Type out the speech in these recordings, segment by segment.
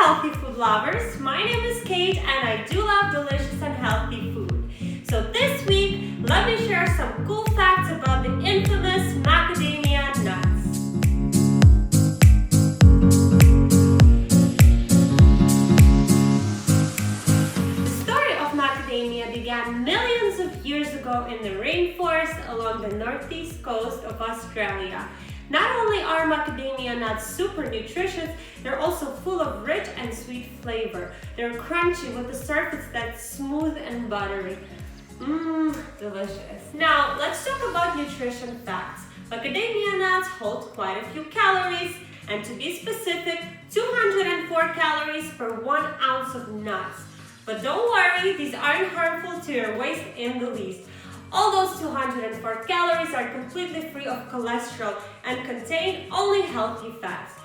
healthy food lovers, my name is Kate and I do love delicious and healthy food. So this week, let me share some cool facts about the infamous macadamia nuts. The story of macadamia began millions of years ago in the rainforest along the northeast coast of Australia. Not only are macadamia nuts super nutritious, they're also full of rich and sweet flavor. They're crunchy with a surface that's smooth and buttery. Delicious. Now, let's talk about nutrition facts. Macadamia nuts hold quite a few calories, and to be specific, 204 calories per 1 ounce of nuts. But don't worry, these aren't harmful to your waist in the least. All those 204 calories are completely free of cholesterol and contain only healthy fats.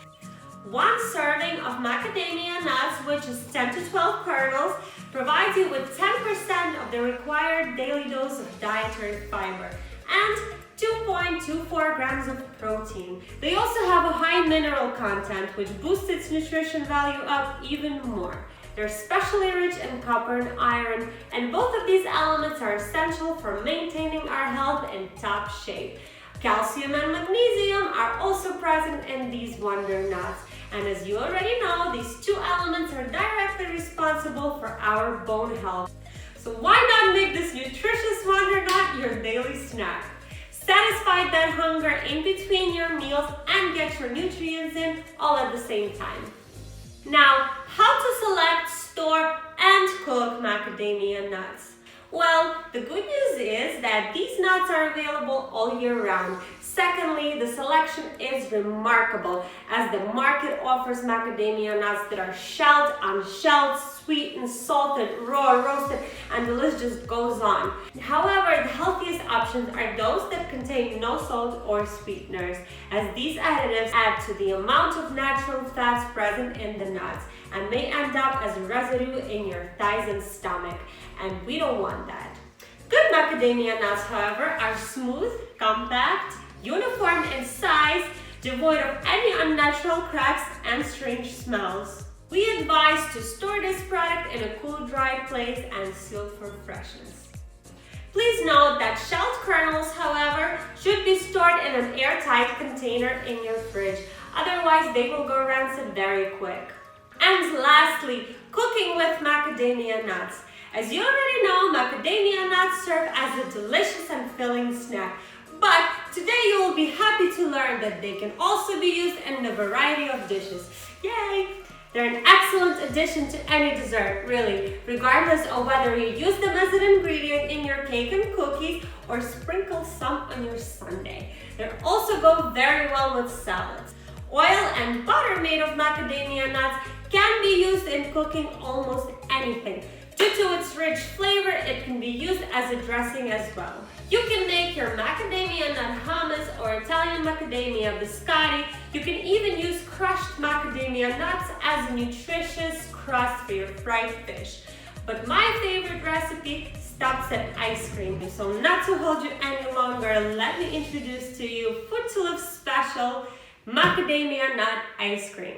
One serving of macadamia nuts, which is 10 to 12 kernels, provides you with 10% of the required daily dose of dietary fiber and 2.24 grams of protein. They also have a high mineral content, which boosts its nutrition value up even more. They're especially rich in copper and iron, and both of these elements are essential for maintaining our health in top shape. Calcium and magnesium are also present in these wonder nuts, and as you already know, these two elements are directly responsible for our bone health. So why not make this nutritious wonder nut your daily snack? Satisfy that hunger in between your meals and get your nutrients in all at the same time. Now, how to select, store, and cook macadamia nuts? Well, the good news is that these nuts are available all year round. Secondly, the selection is remarkable as the market offers macadamia nuts that are shelled, unshelled, sweetened, salted, raw, roasted, and the list just goes on. However, the healthiest options are those that contain no salt or sweeteners, as these additives add to the amount of natural fats present in the nuts and may end up as residue in your thighs and stomach, and we don't want that. Good macadamia nuts, however, are smooth, compact, uniform in size, devoid of any unnatural cracks and strange smells. We advise to store this product in a cool, dry place and sealed for freshness. Please note that shelled kernels, however, should be stored in an airtight container in your fridge. Otherwise, they will go rancid very quick. And lastly, cooking with macadamia nuts. As you already know, macadamia nuts serve as a delicious and filling snack. But today you will be happy to learn that they can also be used in a variety of dishes. Yay! They're an excellent addition to any dessert, really, regardless of whether you use them as an ingredient in your cake and cookies or sprinkle some on your sundae. They also go very well with salads. Oil and butter made of macadamia nuts can be used in cooking almost anything. Due to its rich flavor, it can be used as a dressing as well. You can make your macadamia nut hummus or Italian macadamia biscotti. You can even use crushed macadamia nuts as a nutritious crust for your fried fish. But my favorite recipe stops at ice cream. So not to hold you any longer, let me introduce to you Food to Live special macadamia nut ice cream.